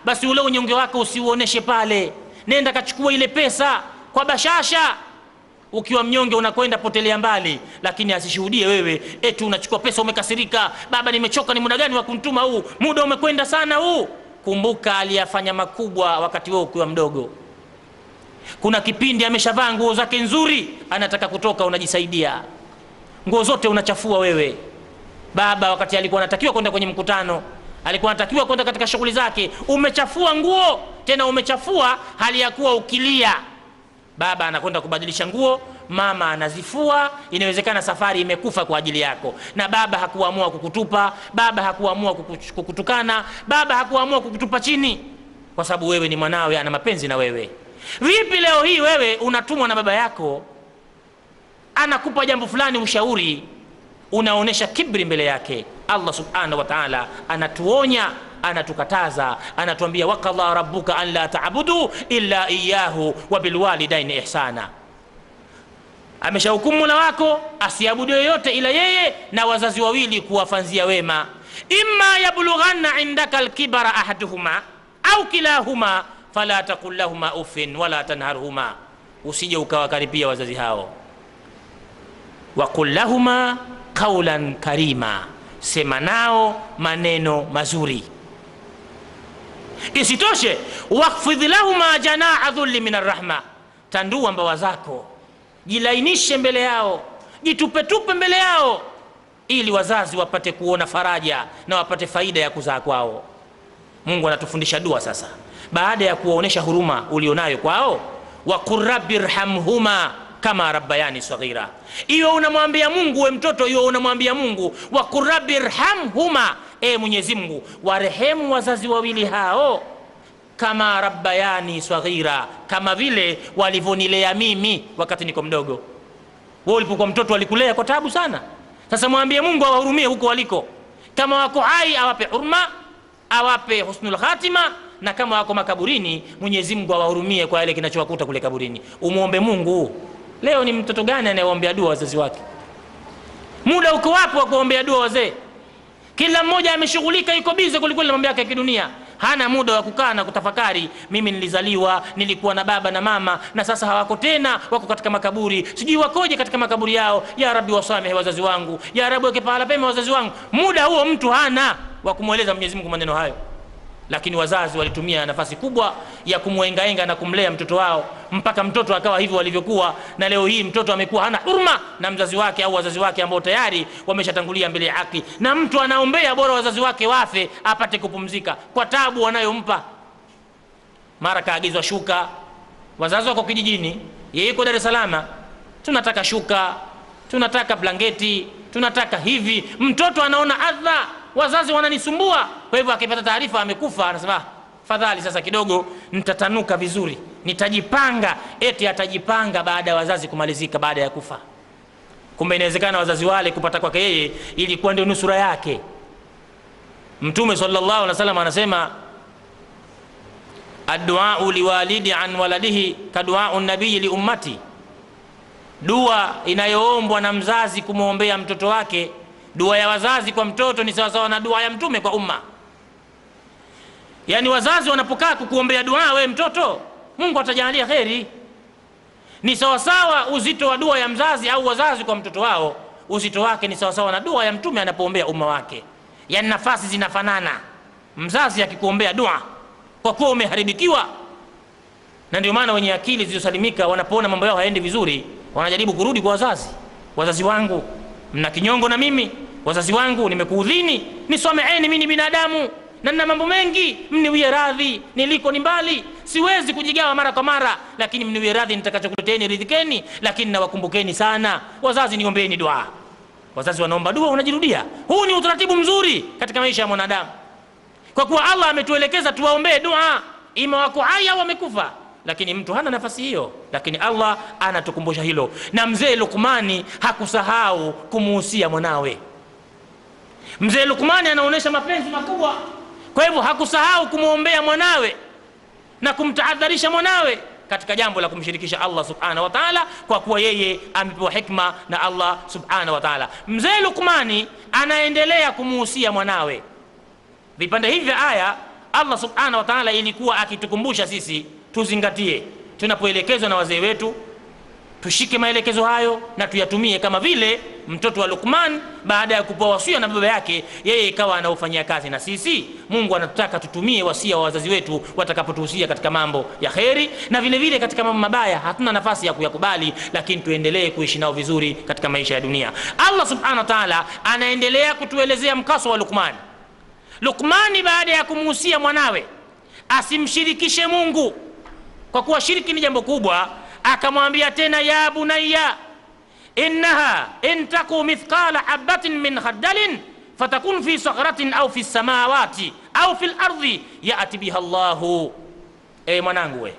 basi ule unyonge wako usiuoneshe pale. Nenda kachukua ile pesa kwa bashasha. Ukiwa mnyonge unakwenda potelea mbali, lakini asishuhudie wewe eti unachukua pesa umekasirika. Baba nimechoka, ni muda gani wa kuntuma huu? Muda umekwenda sana huu. Kumbuka aliyafanya makubwa wakati wewe ukiwa mdogo. Kuna kipindi ameshavaa nguo zake nzuri, anataka kutoka, unajisaidia. Nguo zote unachafua wewe. Baba wakati alikuwa anatakiwa kwenda kwenye mkutano, alikuwa anatakiwa kwenda katika shughuli zake, umechafua nguo, tena umechafua hali ya kuwa ukilia. Baba anakwenda kubadilisha nguo, mama anazifua. Inawezekana safari imekufa kwa ajili yako, na baba hakuamua kukutupa, baba hakuamua kukutukana, baba hakuamua kukutupa chini, kwa sababu wewe ni mwanawe, ana mapenzi na wewe. Vipi leo hii wewe unatumwa na baba yako, anakupa jambo fulani ushauri, unaonesha kibri mbele yake? Allah subhanahu wa ta'ala anatuonya, anatukataza, anatuambia waqadha rabbuka an la ta'budu illa iyyahu wa bil walidaini ihsana. Ameshahukumu Mola wako asiabudu yoyote ila yeye, na wazazi wawili kuwafanzia wema. Imma yablughanna indaka alkibara ahaduhuma au kilahuma fala taqul lahumā uffin wala tanharhuma. Usije ukawakaribia wazazi hao. Wa qul lahumā qawlan karima, sema nao maneno mazuri. Isitoshe, waqfidh lahumā janāha dhulli min arrahma, tandua mbawa zako, jilainishe mbele yao, jitupetupe mbele yao, ili wazazi wapate kuona faraja na wapate faida ya kuzaa kwao. Mungu anatufundisha dua sasa, baada ya kuwaonesha huruma ulionayo kwao. Wa qur rabbirhamhuma kama rabbayani saghira. Iwe unamwambia Mungu, we mtoto, iwe unamwambia Mungu wa qur rabbirhamhuma, Mwenyezi Mungu warehemu wazazi wawili hao, kama rabbayani saghira, kama vile walivonilea mimi wakati niko mdogo. Wewe ulipokuwa mtoto walikulea kwa taabu sana. Sasa mwambie Mungu awahurumie huko waliko. Kama wako hai awape hurma, awape husnul khatima, na kama wako makaburini Mwenyezi Mungu awahurumie kwa yale kinachowakuta kule kaburini. Umuombe Mungu. Leo ni mtoto gani anayeombea dua wazazi wake? Muda uko wapi wa kuombea dua wazee? Kila mmoja ameshughulika, yuko bize kuliko mambo yake ya kidunia. Hana muda wa kukaa na kutafakari, mimi nilizaliwa, nilikuwa na baba na mama, na sasa hawako tena, wako katika makaburi, sijui wakoje katika makaburi yao. Ya Rabbi wasamehe wazazi wangu, ya Rabbi weke pahala pema wazazi wangu. Muda huo mtu hana wa kumweleza Mwenyezi Mungu maneno hayo. Lakini wazazi walitumia nafasi kubwa ya kumwengaenga na kumlea mtoto wao, mpaka mtoto akawa hivyo walivyokuwa. Na leo hii mtoto amekuwa hana hurma na mzazi wake au wazazi wake ambao tayari wameshatangulia mbele ya haki, na mtu anaombea bora wazazi wake wafe apate kupumzika kwa tabu wanayompa. Mara kaagizwa shuka, wazazi wako kijijini, yeye yuko Dar es Salaam, tunataka shuka, tunataka blanketi, tunataka hivi. Mtoto anaona adha, wazazi wananisumbua. Kwa hivyo akipata taarifa amekufa, anasema fadhali sasa kidogo nitatanuka vizuri, nitajipanga. Eti atajipanga baada ya wazazi kumalizika, baada ya kufa. Kumbe inawezekana wazazi wale kupata kwake yeye ilikuwa ndio nusura yake. Mtume sallallahu alaihi wasallam anasema ad-du'a liwalidi an waladihi kad'a'u an-nabiy li ummati, dua inayoombwa na mzazi kumwombea mtoto wake, dua ya wazazi kwa mtoto ni sawa sawa na dua ya mtume kwa umma. Yani wazazi wanapokaa kukuombea dua wewe mtoto, Mungu atajalia kheri. Ni sawa sawa uzito wa dua ya mzazi au wazazi kwa mtoto wao, uzito wake ni sawa sawa na dua ya mtume anapoombea umma wake. Yani nafasi zinafanana. Mzazi akikuombea dua kwa kuwa umeharibikiwa, na ndio maana wenye akili zilizosalimika wanapoona mambo yao haendi vizuri, wanajaribu kurudi kwa wazazi. Wazazi wangu mna kinyongo na mimi, wazazi wangu nimekuudhini, nisameheeni, mimi ni binadamu na nina mambo mengi, mniwie radhi, niliko ni mbali, siwezi kujigawa mara kwa mara, lakini mniwie radhi, nitakachokuleteeni ridhikeni, lakini nawakumbukeni sana wazazi, niombeeni dua. Wazazi wanaomba dua, unajirudia. Huu ni utaratibu mzuri katika maisha ya mwanadamu, kwa kuwa Allah ametuelekeza tuwaombee dua, ima wako hai au wamekufa. Lakini mtu hana nafasi hiyo, lakini Allah anatukumbusha hilo. Na mzee Luqmani hakusahau kumuhusia mwanawe. Mzee Luqmani anaonesha mapenzi makubwa Kwa hivyo hakusahau kumwombea mwanawe na kumtahadharisha mwanawe katika jambo la kumshirikisha Allah subhanahu wa ta'ala, kwa kuwa yeye amepewa hikma na Allah subhanahu wa ta'ala. Mzee Luqmani anaendelea kumuhusia mwanawe. Vipande hivi vya aya Allah subhanahu wa ta'ala ilikuwa akitukumbusha sisi tuzingatie tunapoelekezwa na wazee wetu, tushike maelekezo hayo na tuyatumie, kama vile mtoto wa Luqman baada ya kupewa wasia na baba yake, yeye ikawa anaufanyia kazi. Na sisi Mungu anataka tutumie wasia wa wazazi wetu watakapotuhusia katika mambo ya kheri, na vile vile katika mambo mabaya hatuna nafasi ya kuyakubali, lakini tuendelee kuishi nao vizuri katika maisha ya dunia. Allah subhanahu wa ta'ala anaendelea kutuelezea mkaso wa Luqman. Luqmani baada ya kumuhusia mwanawe asimshirikishe Mungu, kwa kuwa shiriki ni jambo kubwa, akamwambia tena, ya bunayya innaha in taku mithqala habatin min khardalin fatakun fi sakhratin au fi samawati au fil ardi ya'ti biha Allahu. Mwanangu we,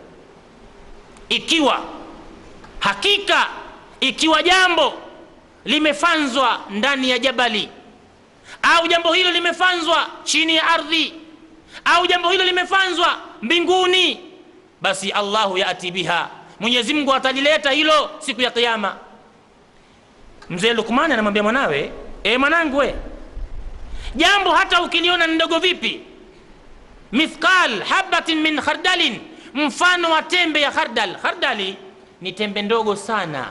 ikiwa jambo limefanzwa ndani ya jabali, au jambo hilo limefanzwa chini ya ardhi, au jambo hilo limefanzwa mbinguni, basi Allahu ya'ti biha, Mwenyezi Mungu atalileta hilo siku ya kiyama. Mzee Luqman anamwambia mwanawe, mwanangu we, jambo hata ukiliona ndogo vipi, mithqal habatin min khardalin, mfano wa tembe ya khardal. Khardali ni tembe ndogo sana.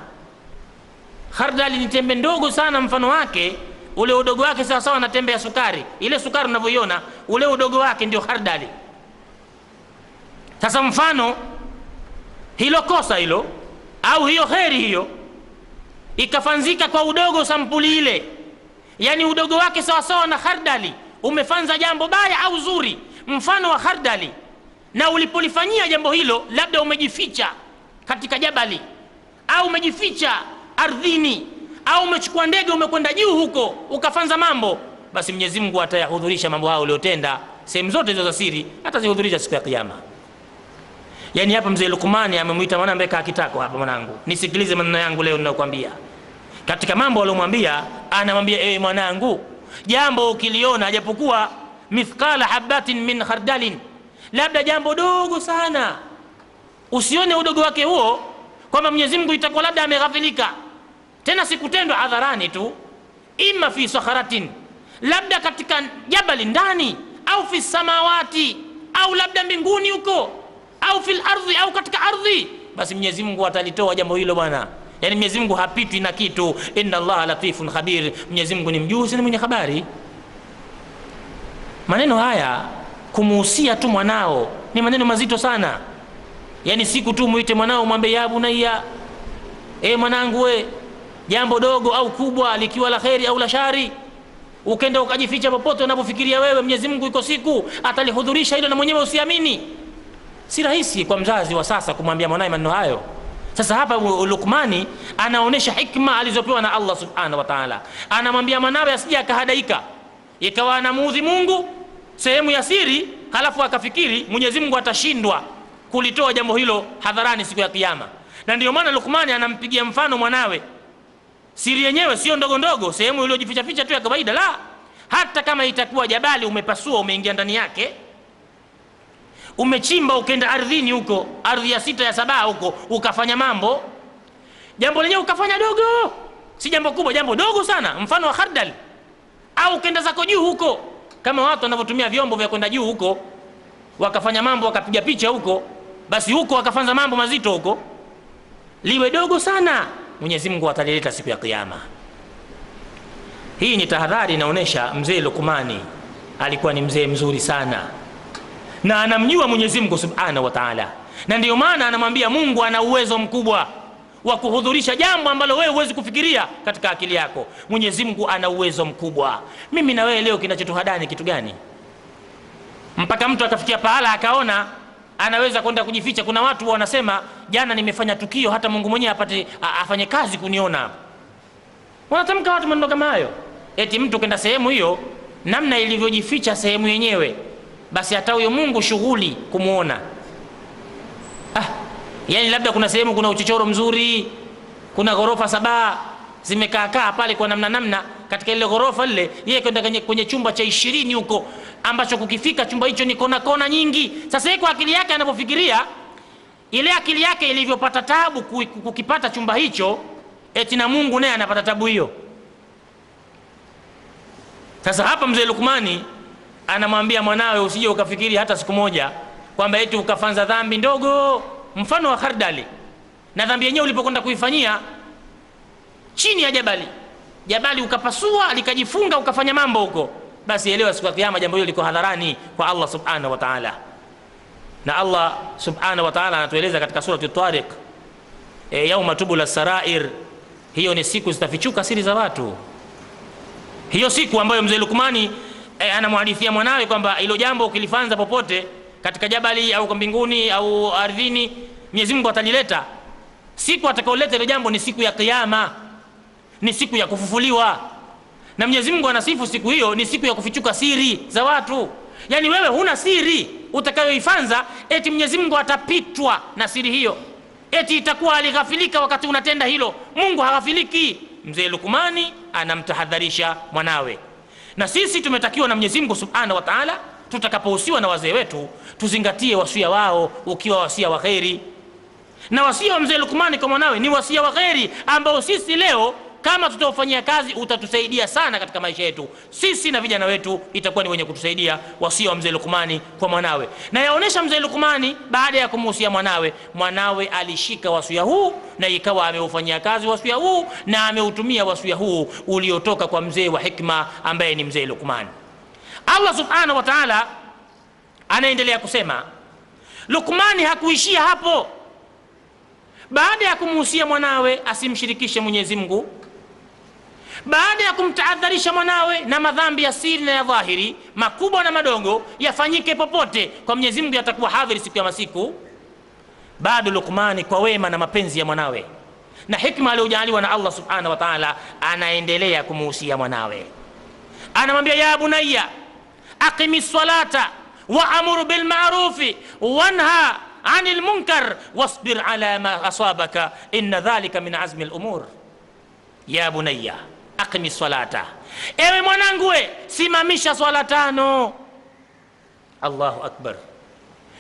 Khardali ni tembe ndogo sana, mfano wake ule udogo wake sawa sawa na tembe ya sukari. Ile sukari unavyoiona, ule udogo wake ndio khardali. Sasa mfano hilo kosa hilo au hiyo kheri hiyo ikafanzika kwa udogo sampuli ile, yani udogo wake sawa sawa na khardali, umefanza jambo baya au zuri mfano wa khardali, na ulipolifanyia jambo hilo, labda umejificha katika jabali au umejificha ardhini au umechukua ndege umekwenda juu huko ukafanza mambo, basi Mwenyezi Mungu atayahudhurisha mambo hayo uliyotenda sehemu zote hizo za siri, atazihudhurisha siku ya kiyama. Yani hapa mzee Luqmani amemuita mwanae kaa kitako hapa, mwanangu nisikilize maneno yangu leo ninayokuambia. Katika mambo aliyomwambia, anamwambia mwanangu, jambo ukiliona japokuwa mithqala habatin min khardalin, labda jambo dogo sana, usione udogo wake huo kwamba Mwenyezi Mungu itakuwa labda ameghafilika, tena sikutendwa hadharani tu, imma fi sakharatin, labda katika jabali ndani, au fi samawati, au labda mbinguni huko, au fil ardhi, au katika ardhi, basi Mwenyezi Mungu atalitoa jambo hilo bwana. Yani Mwenyezi Mungu hapitwi na kitu. Inna Allah latifun khabir, Mwenyezi Mungu ni mjuzi na mwenye habari. Maneno haya kumuhusia tu mwanao ni maneno mazito sana. Yani siku tu muite mwanao mwambie, ya bunayya, mwanangu we, jambo dogo au kubwa likiwa la kheri au la shari, ukenda ukajificha popote unapofikiria wewe, Mwenyezi Mungu iko siku atalihudhurisha hilo na mwenyewe usiamini. Si rahisi kwa mzazi wa sasa kumwambia mwanae maneno hayo. Sasa hapa Luqmani anaonesha hikma alizopewa na Allah subhanahu wa ta'ala. Anamwambia mwanawe asije akahadaika ikawa anamuudhi Mungu sehemu ya siri, halafu akafikiri Mwenyezi Mungu atashindwa kulitoa jambo hilo hadharani siku ya kiyama. Na ndio maana Luqmani anampigia mfano mwanawe, siri yenyewe sio ndogo ndogo, sehemu iliyojificha ficha tu ya kawaida, la, hata kama itakuwa jabali umepasua, umeingia ndani yake, umechimba ukenda ardhini huko, ardhi ya 6 ya 7 huko, ukafanya mambo, jambo lenyewe ukafanya dogo, si jambo kubwa, jambo dogo sana, mfano wa khardal, au ukenda zako juu huko, kama watu wanavyotumia vyombo vya kwenda juu huko, wakafanya mambo, wakapiga picha huko, basi huko wakafanza mambo mazito huko, liwe dogo sana, Mwenyezi Mungu atalileta siku ya kiyama. Hii ni tahadhari inaonesha mzee Luqmani alikuwa ni mzee mzuri sana na anamjua Mwenyezi Mungu subhanahu wa ta'ala, na ndio maana anamwambia Mungu ana uwezo mkubwa wa kuhudhurisha jambo ambalo wewe huwezi kufikiria katika akili yako. Mwenyezi Mungu ana uwezo mkubwa. Mimi na wewe leo kinachotuhadani kitu gani? Mpaka mtu akafikia pahala akaona anaweza kwenda kujificha. Kuna watu wanasema jana nimefanya tukio, hata Mungu mwenyewe apate afanye kazi kuniona. Wanatamka watu maneno kama hayo, eti mtu kenda sehemu hiyo, namna ilivyojificha sehemu yenyewe, basi hata huyo Mungu shughuli kumuona. Yani labda kuna sehemu kuna uchochoro mzuri, kuna ghorofa 7 zimekaa pale kwa namna, katika ile ghorofa ile yeye kwenda kwenye chumba cha 20 huko, ambacho kukifika chumba hicho ni kona kona nyingi. Sasa yeye kwa akili yake anapofikiria, ile akili yake ilivyopata tabu kukipata chumba hicho, eti na Mungu naye anapata tabu hiyo. Sasa hapa mzee Luqmani anamwambia mwanawe, usije ukafikiri hata siku moja kwamba eti ukafanza dhambi ndogo mfano wa khardali, na dhambi yenyewe ulipokwenda kuifanyia chini ya jabali ukapasua likajifunga ukafanya mambo huko, basi elewa siku ya kiyama jambo hilo liko hadharani kwa Allah subhanahu wa ta'ala. Na Allah subhanahu wa ta'ala anatueleza katika surati Tariq, yauma tubula sarair, hiyo ni siku zitafichuka siri za watu. Hiyo siku ambayo mzee Luqmani anamhadithia mwanawe kwamba hilo jambo ukilifanza popote katika jabali au mbinguni au ardhini, Mwenyezi Mungu atalileta. Siku atakaoleta hilo jambo ni siku ya kiyama, ni siku ya kufufuliwa. Na Mwenyezi Mungu anasifu siku hiyo ni siku ya kufichuka siri za watu. Yani wewe huna siri utakayoifanza, eti Mwenyezi Mungu atapitwa na siri hiyo, eti itakuwa alighafilika wakati unatenda hilo. Mungu haghafiliki. Mzee Luqmani anamtahadharisha mwanawe, na sisi tumetakiwa na Mwenyezi Mungu subhanahu wa ta'ala, tutakapohusiwa na wazee wetu tuzingatie wasia wao ukiwa wasia wa kheri. Na wasia wa mzee Luqmani kwa mwanawe ni wasia wa kheri ambao sisi leo kama tutaufanyia kazi utatusaidia sana katika maisha yetu. Sisi na vijana wetu itakuwa ni wenye kutusaidia wasia wa mzee Luqmani kwa mwanawe. Na yaonesha mzee Luqmani baada ya kumhusia mwanawe alishika wasia huu na ikawa ameufanyia kazi wasia huu na ameutumia wasia huu uliotoka kwa mzee wa hikma ambaye ni mzee Luqmani. Allah subhanahu wa ta'ala anaendelea kusema, Luqmani hakuishia hapo. Baada ya kumhusia mwanawe asimshirikishe Mwenyezi Mungu, baada ya kumtahadharisha mwanawe na madhambi ya siri na ya dhahiri, makubwa na madogo, yafanyike popote kwa Mwenyezi Mungu yatakuwa hadhiri siku ya masiku, bado Luqmani kwa wema na mapenzi ya mwanawe na hikma aliyojaliwa na Allah subhanahu wa ta'ala anaendelea kumhusia mwanawe. Anamwambia, ya bunayya aqimis salata wa'mur bil ma'rufi wanha 'anil munkar wasbir 'ala ma asabaka inna dhalika min azmi al umur. Ya bunayya aqimis salata, ewe mwanangu we simamisha swala 5. Allahu akbar.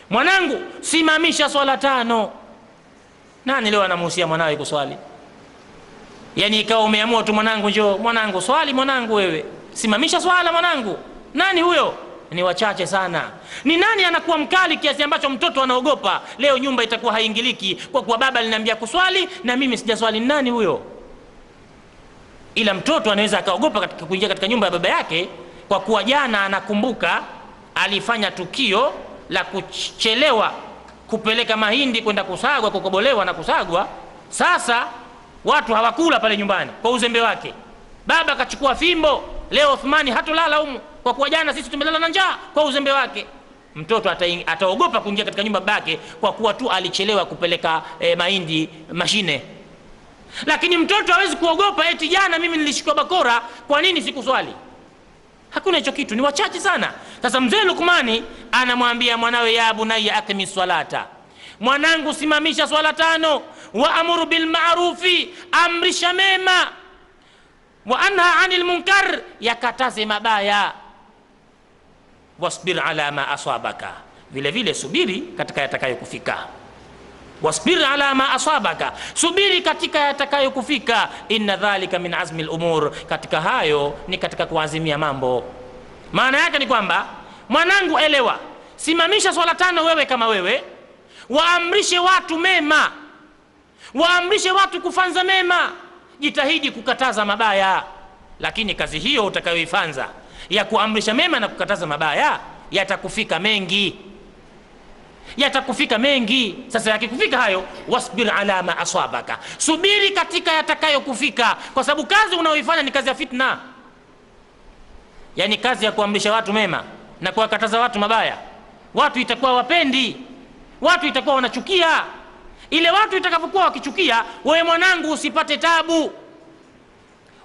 Mwanangu simamisha swala 5. Nani leo anamhusia mwanawe kuswali? Yani ikawa umeamua tu, mwanangu njoo, mwanangu swali, mwanangu wewe simamisha swala mwanangu. Nani huyo? Ni wachache sana. Ni nani anakuwa mkali kiasi ambacho mtoto anaogopa leo nyumba itakuwa haingiliki kwa kuwa baba aliniambia kuswali na mimi sijaswali? Nani huyo? Ila mtoto anaweza akaogopa katika kuingia katika nyumba ya baba yake kwa kuwa jana anakumbuka alifanya tukio la kuchelewa kupeleka mahindi kwenda kusagwa, kukobolewa na kusagwa. Sasa watu hawakula pale nyumbani kwa uzembe wake. Baba akachukua fimbo, leo Uthmani hatulala humu kwa kuwa jana sisi tumelala na njaa, kwa uzembe wake. Mtoto ataogopa kuingia katika nyumba babake kwa kuwa tu alichelewa kupeleka mahindi mashine. Lakini mtoto hawezi kuogopa eti jana mimi nilishikwa bakora, kwa nini sikuswali? Hakuna hicho kitu, ni wachache sana. Sasa mzee Luqmani anamwambia mwanawe, ya bunayya aqimis salata, mwanangu simamisha swala 5, wa amuru bil ma'rufi, amrisha mema, wa anha 'anil munkar, yakataze mabaya, wasbir 'ala ma asabaka, vile vile subiri katika yatakayokufika. Wasbir 'ala ma asabaka, subiri katika yatakayokufika. Inna dhalika min azmi al-umur, katika hayo ni katika kuazimia mambo. Maana yake ni kwamba mwanangu, elewa, simamisha swala 5 wewe kama wewe, waamrishe watu mema, waamrishe watu kufanza mema, jitahidi kukataza mabaya. Lakini kazi hiyo utakayoifanza ya kuamrisha mema na kukataza mabaya yatakufika mengi, yatakufika mengi. Sasa yakikufika hayo, wasbir 'ala ma asabaka, subiri katika yatakayokufika, kwa sababu kazi unaoifanya ni kazi ya fitna. Yani kazi ya kuamrisha watu mema na kuwakataza watu mabaya, watu itakuwa wapendi, watu itakuwa wanachukia. Ile watu itakapokuwa wakichukia, wewe mwanangu usipate tabu.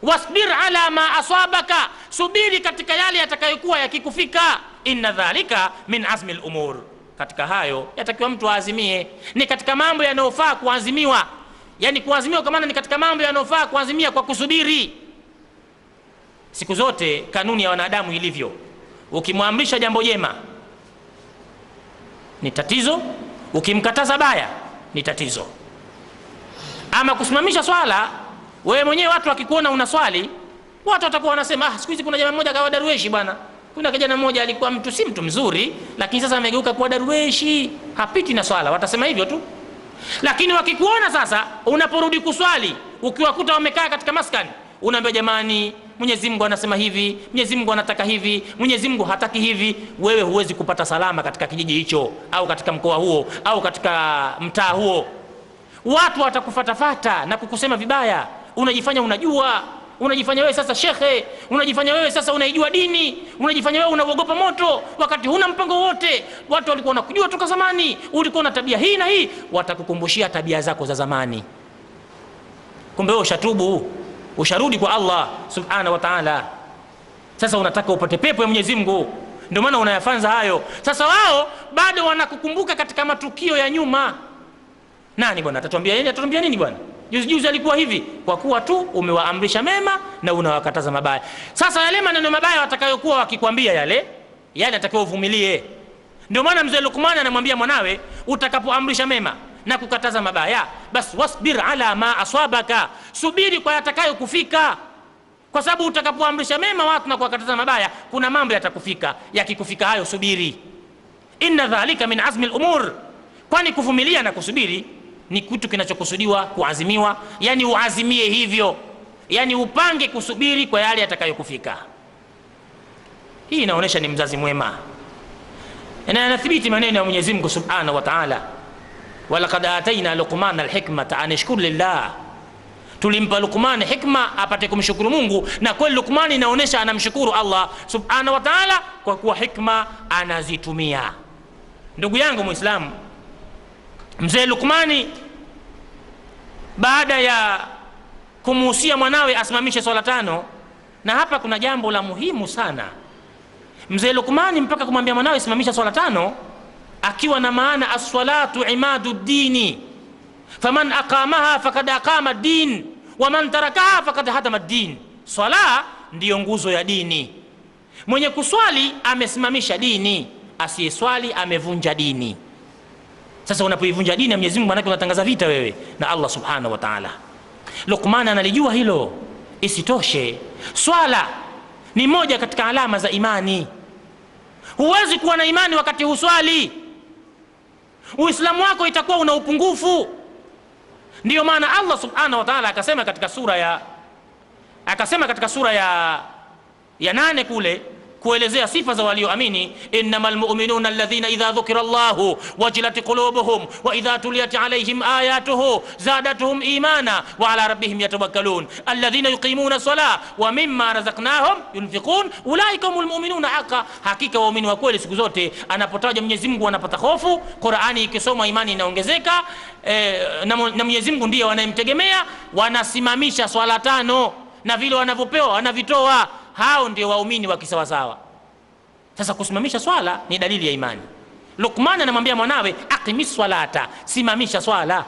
Wasbir 'ala ma asabaka, subiri katika yale yatakayokuwa yakikufika. Inna dhalika min azmi al-umur, katika hayo yatakiwa mtu aazimie, ni katika mambo yanayofaa kuazimiwa. Yani kuazimiwa kwa maana ni katika mambo yanayofaa kuazimia kwa kusubiri. Siku zote kanuni ya wanadamu ilivyo, ukimwamrisha jambo jema ni tatizo, ukimkataza baya ni tatizo. Ama kusimamisha swala, wewe mwenyewe watu wakikuona una swali, watu watakuwa wanasema siku hizi kuna jamaa mmoja kawa darweshi bwana. Kuna kijana mmoja alikuwa mtu si mtu mzuri, lakini sasa amegeuka kuwa darweshi, hapiti na swala. Watasema hivyo tu. Lakini wakikuona sasa unaporudi kuswali, ukiwakuta wamekaa katika maskani, unaambia jamani, Mwenyezi Mungu anasema hivi, Mwenyezi Mungu anataka hivi, Mwenyezi Mungu hataki hivi. Wewe huwezi kupata salama katika kijiji hicho au katika mkoa huo au katika mtaa huo. Watu watakufatafata na kukusema vibaya. Unajifanya unajua, unajifanya wewe sasa shekhe, unajifanya wewe sasa unaijua dini, unajifanya wewe unaogopa moto wakati huna mpango wote. Watu walikuwa wanakujua toka zamani, ulikuwa na tabia hii na hii, watakukumbushia tabia zako za zamani. Kumbe wewe ushatubu, usharudi kwa Allah subhanahu wa ta'ala. Sasa unataka upate pepo ya Mwenyezi Mungu, ndio maana unayafanza hayo. Sasa wao bado wanakukumbuka katika matukio ya nyuma. Nani bwana atatuambia nini? Atatuambia nini bwana? Juzi alikuwa hivi, kwa kuwa tu umewaamrisha mema na unawakataza mabaya. Sasa yale maneno mabaya watakayokuwa wakikwambia yale atakiwa uvumilie. Ndio maana mzee Luqman anamwambia mwanawe, utakapoamrisha mema na kukataza mabaya, basi wasbir ala ma aswabaka, subiri kwa yatakayokufika. Kwa sababu utakapoamrisha mema watu na kuwakataza mabaya, kuna mambo yatakufika. Yakikufika hayo subiri. Inna dhalika min azmi al-umur. Kwani kuvumilia na kusubiri ni kitu kinachokusudiwa kuazimiwa, yani uazimie hivyo, yani upange kusubiri kwa yale yatakayokufika. Hii inaonyesha ni mzazi mwema. Na anathibiti maneno ya Mwenyezi Mungu Subhanahu wa Ta'ala, walaqad atayna Luqmana alhikmata an yashkur lillah. Tulimpa Luqman hikma apate kumshukuru Mungu, na kweli Luqman inaonyesha anamshukuru Allah Subhanahu wa Ta'ala kwa kuwa hikma anazitumia. Ndugu yangu Muislamu, mzee Luqmani baada ya kumuhusia mwanawe asimamishe swala 5, na hapa kuna jambo la muhimu sana. Mzee Luqmani mpaka kumwambia mwanawe simamisha swala 5, akiwa na maana as-salatu imadu dini, faman aqamaha faqad aqama ad-din wa man tarakaha faqad hadama ad-din. Swala ndiyo nguzo ya dini. Mwenye kuswali amesimamisha dini, asiyeswali amevunja dini. Sasa unapoivunja dini ya Mwenyezi Mungu, maana unatangaza vita wewe na Allah Subhanahu wa Ta'ala. Luqman analijua hilo. Isitoshe, swala ni moja katika alama za imani. Huwezi kuwa na imani wakati huswali. Uislamu wako itakuwa una upungufu. Ndiyo maana Allah Subhanahu wa Ta'ala akasema katika sura ya 8 kule kuelezea sifa za walioamini, innamal mu'minuna alladhina idha dhukira Allahu wajilat qulubuhum wa idha tuliyat alayhim ayatuhu zadatuhum imana wa ala rabbihim yatawakkalun alladhina yuqimuna as-salata wa mimma razaqnahum yunfiqun ulaika humul mu'minuna haqqan. Hakika waumini wa kweli siku zote anapotaja Mwenyezi Mungu wanapata hofu. Qur'ani ikisoma imani inaongezeka, na Mwenyezi Mungu ndiye wanayemtegemea, wanasimamisha swala 5 na vile wanavyopewa wanavitoa. Hao ndio waumini wa kisawasawa. Sasa kusimamisha swala ni dalili ya imani. Luqman anamwambia mwanawe, aqimis swalata, simamisha swala,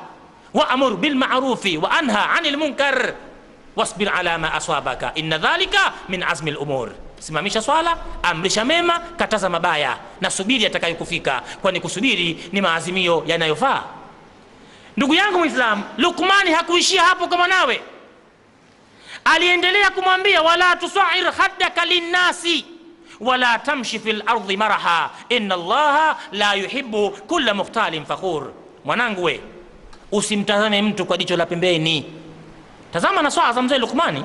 wa amur bil ma'rufi wa anha 'anil munkar wasbir ala ma aswabaka inna dhalika min azmi al-umur. Simamisha swala, amrisha mema, kataza mabaya, na subiri atakayokufika, kwani kusubiri ni maazimio yanayofaa. Ndugu yangu Muislamu, Luqman hakuishia hapo kwa mwanawe. Aliendelea kumwambia, wala tusair khaddaka linnasi wala tamshi fil ardi maraha inna Allaha la yuhibbu kulla mukhtalin fakhur. Mwanangu we, usimtazame mtu kwa jicho la pembeni. Tazama na swala za mzee Luqmani.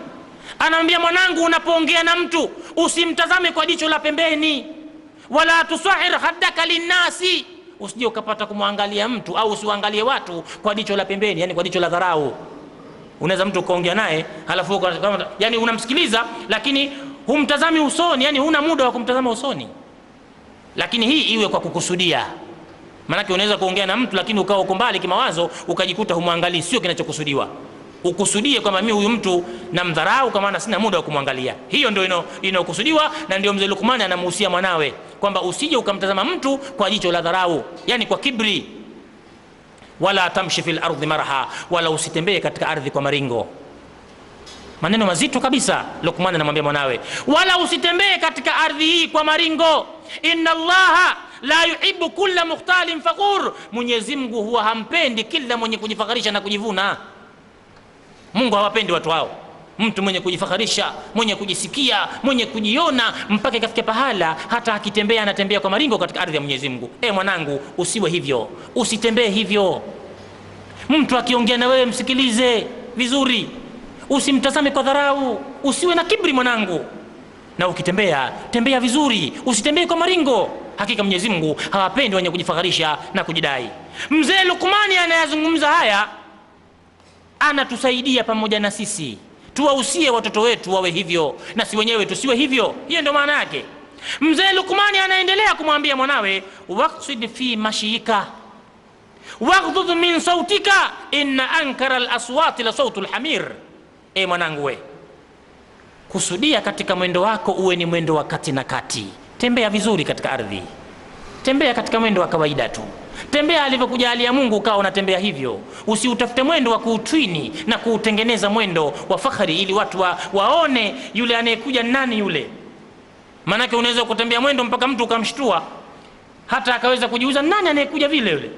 Anamwambia mwanangu, unapoongea na mtu usimtazame kwa jicho la pembeni. Wala tusair khaddaka linnasi, usije ukapata kumwangalia mtu au usiangalie watu kwa jicho la pembeni, yani kwa jicho la dharau. Unaweza mtu ukaongea naye halafu yani unamsikiliza lakini humtazami usoni, yani huna muda wa kumtazama usoni. Lakini hii iwe kwa kukusudia. Maana unaweza kuongea na mtu lakini ukawa uko mbali kimawazo ukajikuta humwangalii, sio kinachokusudiwa. Ukusudie kwamba mimi huyu mtu namdharau kwa maana sina muda wa kumwangalia. Hiyo ndio inayokusudiwa, na ndio mzee Luqman anamuhusia mwanawe kwamba usije ukamtazama mtu kwa jicho la dharau, yani kwa kibri. Wala tamshi fil ardi maraha, wala usitembee katika ardhi kwa maringo. Maneno mazito kabisa Luqman anamwambia mwanawe. Wala usitembee katika ardhi hii kwa maringo. Inna Allaha la yuhibbu kulla mukhtalin fakhur, Mwenyezi Mungu huwa hampendi kila mwenye kujifakharisha na kujivuna. Mungu hawapendi watu hao, mtu mwenye kujifakharisha, mwenye kujisikia, mwenye kujiona, mpaka ikafikia pahala hata akitembea anatembea kwa maringo katika ardhi ya Mwenyezi Mungu. Mwanangu, usiwe hivyo, usitembee hivyo. Mtu akiongea na wewe msikilize vizuri, usimtazame kwa dharau, usiwe na kibri mwanangu, na ukitembea tembea vizuri, usitembee kwa maringo. Hakika Mwenyezi Mungu hawapendi wenye kujifakharisha na kujidai. Mzee Luqmani anayazungumza haya anatusaidia pamoja na sisi tuwahusie watoto wetu wawe hivyo, na si wenyewe tusiwe hivyo. Hiyo ndio maana yake. Mzee Luqmani anaendelea kumwambia mwanawe, waqsid fi mashika waghdud min sautika inna ankara al-aswati la sautul hamir. Mwanangu we, kusudia katika mwendo wako uwe ni mwendo wa kati na kati. Tembea vizuri katika ardhi, tembea katika mwendo wa kawaida tu, tembea alivyokujalia Mungu, ukawa unatembea hivyo. Usiutafute mwendo wa kuutwini na kuutengeneza mwendo wa fakhari ili watu waone yule anayekuja nani yule. Manake unaweza kutembea mwendo mpaka mtu ukamshtua, hata akaweza kujiuliza nani anayekuja vile yule.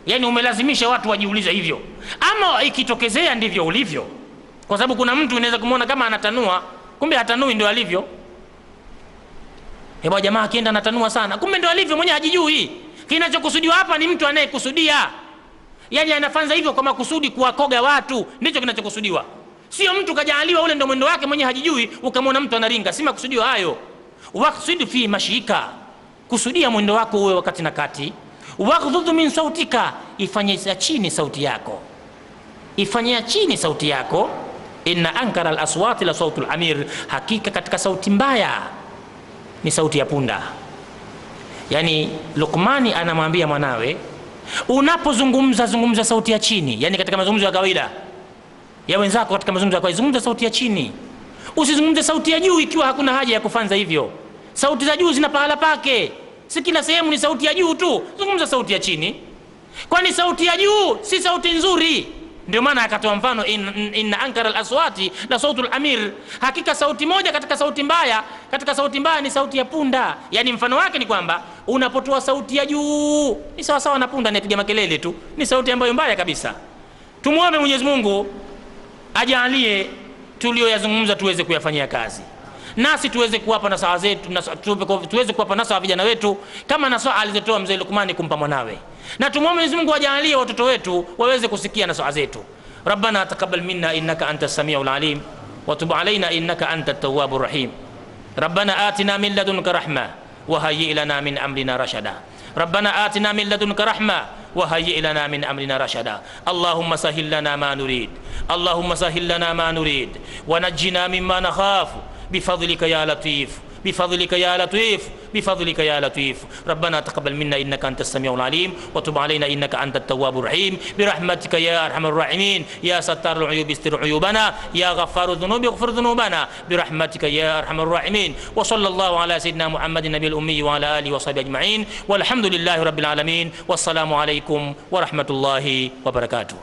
Yani umelazimisha watu wajiulize hivyo, ama ikitokezea ndivyo ulivyo. Kwa sababu kuna mtu unaweza kumuona kama anatanua, kumbe hatanui, ndio alivyo. Jamaa akienda anatanua sana, kumbe ndio alivyo, mwenye hajijui. Kinachokusudiwa hapa ni mtu anayekusudia, yani anafanya hivyo kwa makusudi kuwakoga watu, ndicho kinachokusudiwa. Sio mtu kajaliwa ule ndio mwendo wake mwenye hajijui, ukamwona mtu anaringa, si makusudio hayo. Waqsid fi mashika, kusudia mwendo wako uwe wakati na kati. Waghdud min sautika, ifanye chini sauti yako, ifanye chini sauti yako. Inna ankara al-aswati la sautul amir, hakika katika sauti mbaya ni sauti ya punda. Yani Luqmani anamwambia mwanawe, unapozungumza zungumza sauti ya chini. Yani katika mazungumzo ya kawaida ya wenzako, katika mazungumzo ya kawaida zungumza sauti ya chini, usizungumze sauti ya juu ikiwa hakuna haja ya kufanza hivyo. Sauti za juu zina pahala pake, si kila sehemu ni sauti ya juu tu. Zungumza sauti ya chini, kwani sauti ya juu si sauti nzuri. Ndio maana akatoa mfano, inna ankara al-aswati la sautul amir, hakika sauti moja katika sauti mbaya, katika sauti mbaya ni sauti ya punda. Yani mfano wake ni kwamba unapotoa sauti ya juu ni sawa sawa na punda anayepiga makelele tu, ni sauti ambayo mbaya kabisa. Tumuombe Mwenyezi Mungu ajalie tulioyazungumza tuweze kuyafanyia kazi, nasi tuweze kuwapa nasaha zetu, tuweze kuwapa nasaha vijana wetu kama nasaha alizotoa mzee Luqmani kumpa mwanawe, na tumuombe Mwenyezi Mungu ajalie watoto wetu waweze kusikia nasaha zetu. Rabbana taqabbal minna innaka antas samiul alim wa tub alaina innaka antat tawwabur rahim. Rabbana atina min ladunka rahma wa hayyi lana min amrina rashada. ربنا آتنا من لدنك رحمة وهيئ لنا من أمرنا رشدا. اللهم سهل لنا ما نريد، اللهم سهل لنا ما نريد، ونجنا مما نخاف بفضلك يا لطيف، بفضلك يا لطيف، بفضلك يا لطيف. ربنا تقبل منا إنك أنت السميع العليم وتب علينا إنك أنت التواب الرحيم برحمتك يا أرحم الراحمين. يا ستار العيوب استر عيوبنا، يا غفار الذنوب اغفر ذنوبنا برحمتك يا أرحم الراحمين. وصلى الله على سيدنا محمد النبي الأمي وعلى آله وصحبه أجمعين، والحمد لله رب العالمين، والسلام عليكم ورحمة الله وبركاته.